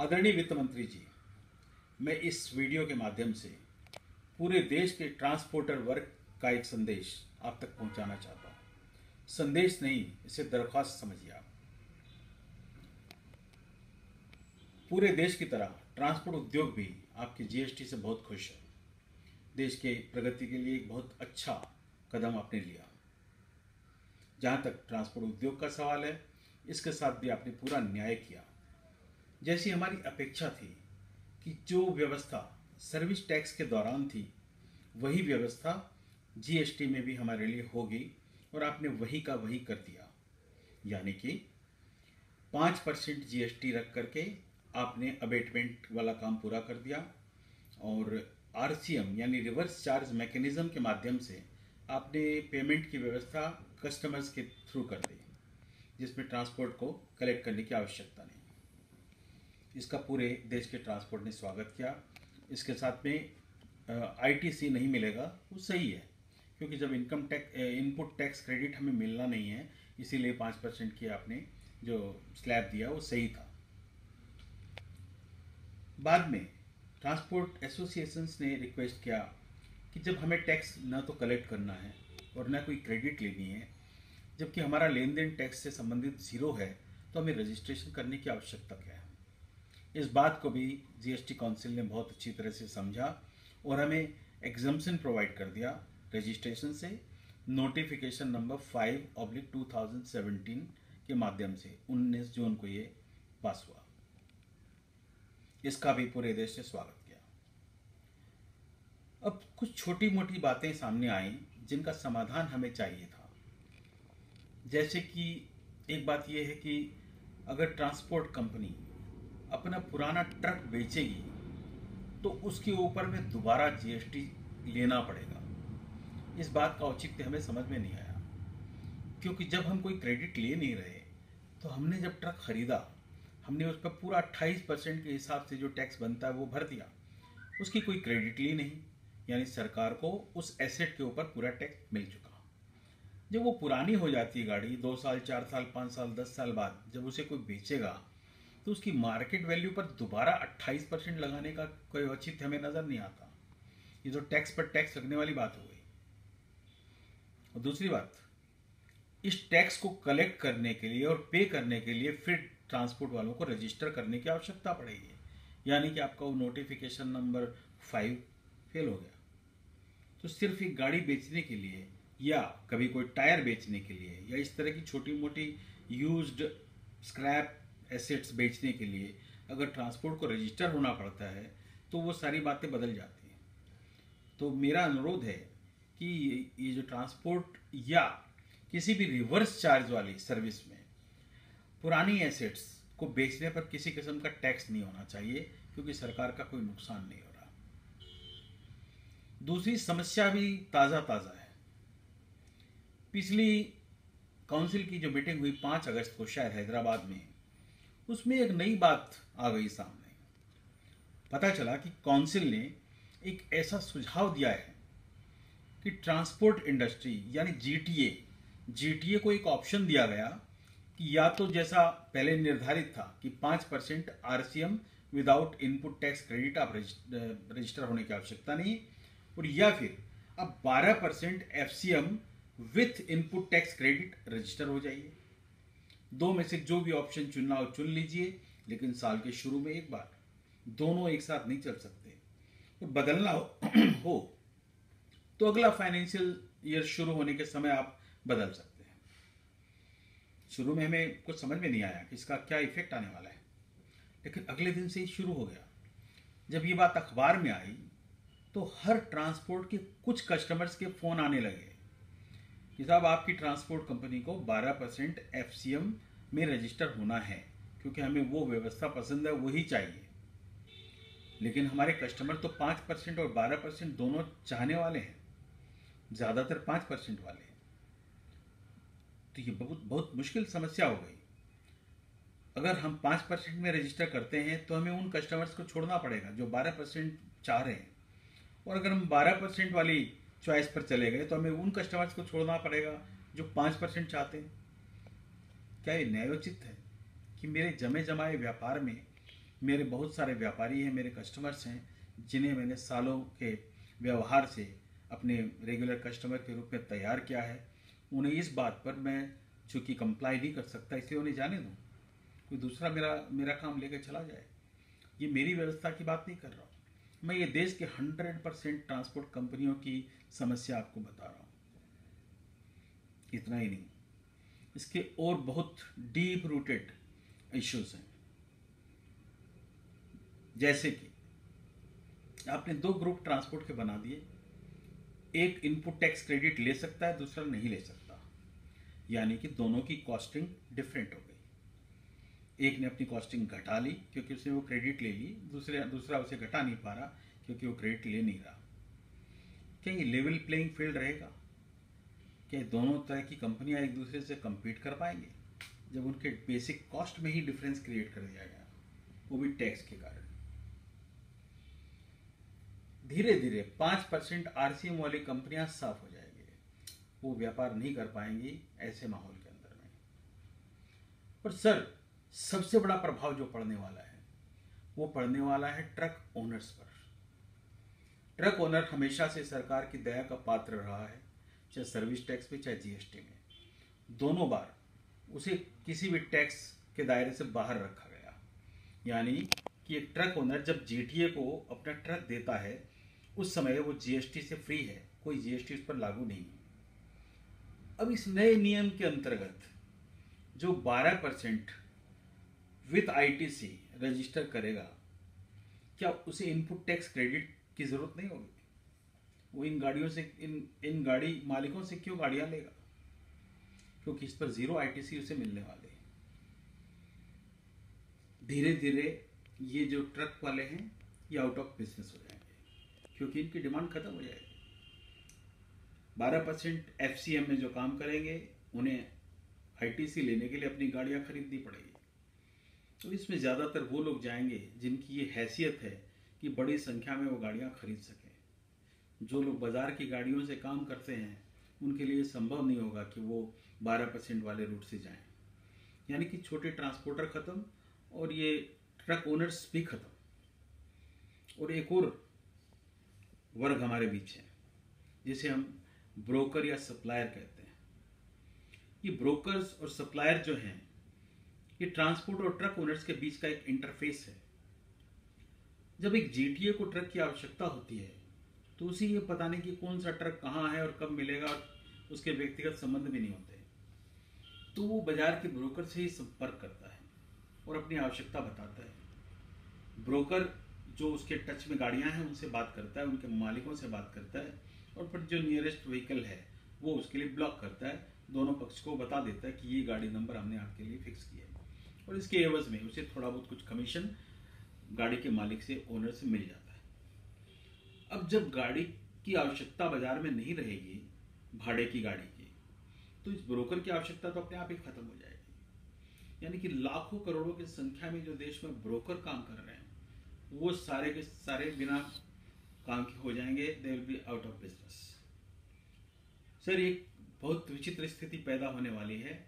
आदरणीय वित्त मंत्री जी, मैं इस वीडियो के माध्यम से पूरे देश के ट्रांसपोर्टर वर्ग का एक संदेश आप तक पहुंचाना चाहता हूं। संदेश नहीं, इसे दरख्वास्त समझिए आप। पूरे देश की तरह ट्रांसपोर्ट उद्योग भी आपके जीएसटी से बहुत खुश है। देश के प्रगति के लिए एक बहुत अच्छा कदम आपने लिया। जहां तक ट्रांसपोर्ट उद्योग का सवाल है, इसके साथ भी आपने पूरा न्याय किया। जैसी हमारी अपेक्षा थी कि जो व्यवस्था सर्विस टैक्स के दौरान थी, वही व्यवस्था जीएसटी में भी हमारे लिए होगी और आपने वही का वही कर दिया। यानी कि 5% जीएसटी रख करके आपने अबेटमेंट वाला काम पूरा कर दिया और आरसीएम यानी रिवर्स चार्ज मैकेनिज्म के माध्यम से आपने पेमेंट की व्यवस्था कस्टमर्स के थ्रू कर दी, जिसमें ट्रांसपोर्ट को कलेक्ट करने की आवश्यकता नहीं। इसका पूरे देश के ट्रांसपोर्ट ने स्वागत किया। इसके साथ में आईटीसी नहीं मिलेगा, वो सही है, क्योंकि जब income tax input tax credit हमें मिलना नहीं है, इसीलिए 5% की आपने जो स्लैब दिया वो सही था। बाद में ट्रांसपोर्ट एसोसिएशंस ने रिक्वेस्ट किया कि जब हमें टैक्स ना तो कलेक्ट करना है और ना कोई क्रेडिट लेनी है, जबकि हमारा लेन देन टैक्स से संबंधित जीरो है, तो हमें रजिस्ट्रेशन करने की आवश्यकता क्या है। इस बात को भी जीएसटी काउंसिल ने बहुत अच्छी तरह से समझा और हमें एग्जम्पशन प्रोवाइड कर दिया रजिस्ट्रेशन से। नोटिफिकेशन नंबर 5/2017 के माध्यम से 19 जून को ये पास हुआ। इसका भी पूरे देश ने स्वागत किया। अब कुछ छोटी मोटी बातें सामने आई जिनका समाधान हमें चाहिए था। जैसे कि एक बात यह है कि अगर ट्रांसपोर्ट कंपनी अपना पुराना ट्रक बेचेगी तो उसके ऊपर में दोबारा जीएसटी लेना पड़ेगा। इस बात का औचित्य हमें समझ में नहीं आया, क्योंकि जब हम कोई क्रेडिट ले नहीं रहे तो हमने जब ट्रक खरीदा, हमने उस पर पूरा 28% के हिसाब से जो टैक्स बनता है वो भर दिया, उसकी कोई क्रेडिट ली नहीं, यानी सरकार को उस एसेट के ऊपर पूरा टैक्स मिल चुका। जब वो पुरानी हो जाती है गाड़ी, 2 साल 4 साल 5 साल 10 साल बाद जब उसे कोई बेचेगा तो उसकी मार्केट वैल्यू पर दोबारा 28% लगाने का कोई औचित्य हमें नजर नहीं आता। ये तो टैक्स पर टैक्स लगने वाली बात हो गई। और दूसरी बात, इस टैक्स को कलेक्ट करने के लिए और पे करने के लिए फिर ट्रांसपोर्ट वालों को रजिस्टर करने की आवश्यकता पड़ेगी, यानी कि आपका वो नोटिफिकेशन नंबर 5 फेल हो गया। तो सिर्फ एक गाड़ी बेचने के लिए या कभी कोई टायर बेचने के लिए या इस तरह की छोटी मोटी यूज्ड स्क्रैप एसेट्स बेचने के लिए अगर ट्रांसपोर्ट को रजिस्टर होना पड़ता है तो वो सारी बातें बदल जाती हैं। तो मेरा अनुरोध है कि ये जो ट्रांसपोर्ट या किसी भी रिवर्स चार्ज वाली सर्विस में पुरानी एसेट्स को बेचने पर किसी किस्म का टैक्स नहीं होना चाहिए, क्योंकि सरकार का कोई नुकसान नहीं हो रहा। दूसरी समस्या भी ताज़ा है। पिछली काउंसिल की जो मीटिंग हुई 5 अगस्त को शायद हैदराबाद में, उसमें एक नई बात आ गई सामने। पता चला कि काउंसिल ने एक ऐसा सुझाव दिया है कि ट्रांसपोर्ट इंडस्ट्री यानी जीटीए को एक ऑप्शन दिया गया कि या तो जैसा पहले निर्धारित था कि 5% RCM without input tax credit आप रजिस्टर होने की आवश्यकता नहीं, और या फिर अब 12% FCM with input tax credit register हो जाइए। दो में से जो भी ऑप्शन चुनना हो चुन लीजिए, लेकिन साल के शुरू में एक बार। दोनों एक साथ नहीं चल सकते। तो बदलना हो तो अगला फाइनेंशियल ईयर शुरू होने के समय आप बदल सकते हैं। शुरू में हमें कुछ समझ में नहीं आया कि इसका क्या इफेक्ट आने वाला है, लेकिन अगले दिन से ही शुरू हो गया। जब ये बात अखबार में आई तो हर ट्रांसपोर्ट के कुछ कस्टमर्स के फोन आने लगे कि साहब आपकी ट्रांसपोर्ट कंपनी को 12% एफसीएम में रजिस्टर होना है, क्योंकि हमें वो व्यवस्था पसंद है, वही चाहिए। लेकिन हमारे कस्टमर तो 5% और 12% दोनों चाहने वाले हैं, ज़्यादातर 5% वाले हैं। तो ये बहुत मुश्किल समस्या हो गई। अगर हम 5% में रजिस्टर करते हैं तो हमें उन कस्टमर्स को छोड़ना पड़ेगा जो 12% चाह रहे हैं, और अगर हम 12% वाली चॉइस पर चले गए तो हमें उन कस्टमर्स को छोड़ना पड़ेगा जो 5% चाहते हैं। क्या ये न्यायोचित है कि मेरे जमे जमाए व्यापार में मेरे बहुत सारे व्यापारी हैं, मेरे कस्टमर्स हैं, जिन्हें मैंने सालों के व्यवहार से अपने रेगुलर कस्टमर के रूप में तैयार किया है। उन्हें इस बात पर मैं चूँकि कंप्लाई नहीं कर सकता, इसलिए उन्हें जाने दूँ, कोई दूसरा मेरा काम लेकर चला जाए। ये मेरी व्यवस्था की बात नहीं कर रहा हूँ, मैं ये देश के 100% ट्रांसपोर्ट कंपनियों की समस्या आपको बता रहा हूँ। इतना ही नहीं, इसके और बहुत डीप रूटेड इश्यूज हैं। जैसे कि आपने 2 ग्रुप ट्रांसपोर्ट के बना दिए, एक इनपुट टैक्स क्रेडिट ले सकता है, दूसरा नहीं ले सकता, यानी कि दोनों की कॉस्टिंग डिफरेंट हो गई। एक ने अपनी कॉस्टिंग घटा ली क्योंकि उसने वो क्रेडिट ले ली, दूसरा उसे घटा नहीं पा रहा क्योंकि वो क्रेडिट ले नहीं रहा। क्या ये लेवल प्लेइंग फील्ड रहेगा? क्या दोनों तरह की कंपनियां एक दूसरे से compete कर पाएंगे जब उनके बेसिक कॉस्ट में ही डिफरेंस क्रिएट कर दिया गया, वो भी टैक्स के कारण? धीरे धीरे 5% आरसीएम वाली कंपनियां साफ हो जाएंगी, वो व्यापार नहीं कर पाएंगी ऐसे माहौल के अंदर में। और सर, सबसे बड़ा प्रभाव जो पड़ने वाला है वो पड़ने वाला है ट्रक ओनर्स पर। ट्रक ओनर हमेशा से सरकार की दया का पात्र रहा है, चाहे सर्विस टैक्स में चाहे जीएसटी में। दोनों बार उसे किसी भी टैक्स के दायरे से बाहर रखा गया, यानी कि एक ट्रक ओनर जब जीटीए को अपना ट्रक देता है उस समय वो जीएसटी से फ्री है, कोई जीएसटी उस पर लागू नहीं है। अब इस नए नियम के अंतर्गत जो 12% विद आईटीसी रजिस्टर करेगा, क्या उसे इनपुट टैक्स क्रेडिट की जरूरत नहीं होगी? वो इन गाड़ियों से इन गाड़ी मालिकों से क्यों गाड़ियां लेगा? क्योंकि इस पर 0 आईटीसी उसे मिलने वाले हैं। धीरे धीरे ये जो ट्रक वाले हैं ये आउट ऑफ बिजनेस हो जाएंगे क्योंकि इनकी डिमांड खत्म हो जाएगी। 12% एफसीएम में जो काम करेंगे उन्हें आईटीसी लेने के लिए अपनी गाड़ियां खरीदनी पड़ेगी। तो इसमें ज़्यादातर वो लोग जाएंगे जिनकी ये हैसियत है कि बड़ी संख्या में वो गाड़ियां खरीद सकें। जो लोग बाजार की गाड़ियों से काम करते हैं उनके लिए संभव नहीं होगा कि वो 12% वाले रूट से जाएं। यानी कि छोटे ट्रांसपोर्टर खत्म और ये ट्रक ओनर्स भी खत्म। और एक और वर्ग हमारे बीच है जिसे हम ब्रोकर या सप्लायर कहते हैं। ये ब्रोकर्स और सप्लायर जो हैं ये ट्रांसपोर्ट और ट्रक ओनर्स के बीच का एक इंटरफेस है। जब एक जीटीए को ट्रक की आवश्यकता होती है तो उसे ये पता नहीं कि कौन सा ट्रक कहाँ है और कब मिलेगा, उसके व्यक्तिगत संबंध भी नहीं होते, तो वो बाजार के ब्रोकर से ही संपर्क करता है और अपनी आवश्यकता बताता है। ब्रोकर जो उसके टच में गाड़ियां हैं उनसे बात करता है, उनके मालिकों से बात करता है और फिर जो नियरेस्ट व्हीकल है वो उसके लिए ब्लॉक करता है, दोनों पक्ष को बता देता है कि ये गाड़ी नंबर हमने आपके लिए फिक्स किया है और इसके एवज में उसे थोड़ा बहुत कुछ कमीशन गाड़ी के मालिक से, ओनर से मिल जाता है। अब जब गाड़ी की आवश्यकता बाजार में नहीं रहेगी भाड़े की गाड़ी की, तो इस ब्रोकर की आवश्यकता तो अपने आप ही खत्म हो जाएगी। यानी कि लाखों करोड़ों की संख्या में जो देश में ब्रोकर काम कर रहे हैं वो सारे के सारे बिना काम के हो जाएंगे, they will be out of business. Sir, एक बहुत विचित्र स्थिति पैदा होने वाली है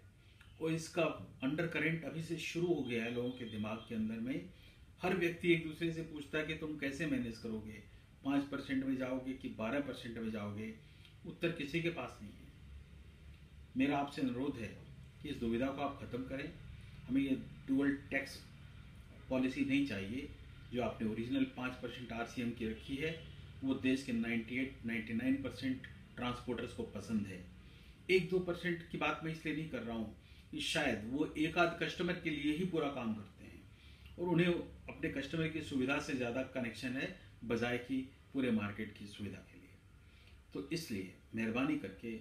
और इसका अंडर करेंट अभी से शुरू हो गया है लोगों के दिमाग के अंदर में। हर व्यक्ति एक दूसरे से पूछता है कि तुम कैसे मैनेज करोगे, 5% में जाओगे कि 12% में जाओगे? उत्तर किसी के पास नहीं है। मेरा आपसे अनुरोध है कि इस दुविधा को आप खत्म करें। हमें ये डुअल टैक्स पॉलिसी नहीं चाहिए। जो आपने ओरिजिनल 5% आरसीएम की रखी है वो देश के 98-99% ट्रांसपोर्टर्स को पसंद है। 1-2% की बात मैं इसलिए नहीं कर रहा हूँ कि शायद वो एक आध कस्टमर के लिए ही पूरा काम करते हैं और उन्हें अपने कस्टमर की सुविधा से ज़्यादा कनेक्शन है बजाय कि पूरे मार्केट की सुविधा के लिए। तो इसलिए मेहरबानी करके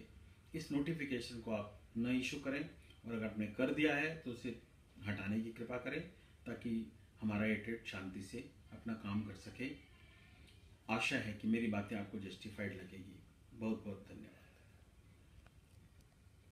इस नोटिफिकेशन को आप न इशू करें और अगर आपने कर दिया है तो उसे हटाने की कृपा करें ताकि हमारा ये ट्रेड शांति से अपना काम कर सके। आशा है कि मेरी बातें आपको जस्टिफाइड लगेगी। बहुत बहुत धन्यवाद।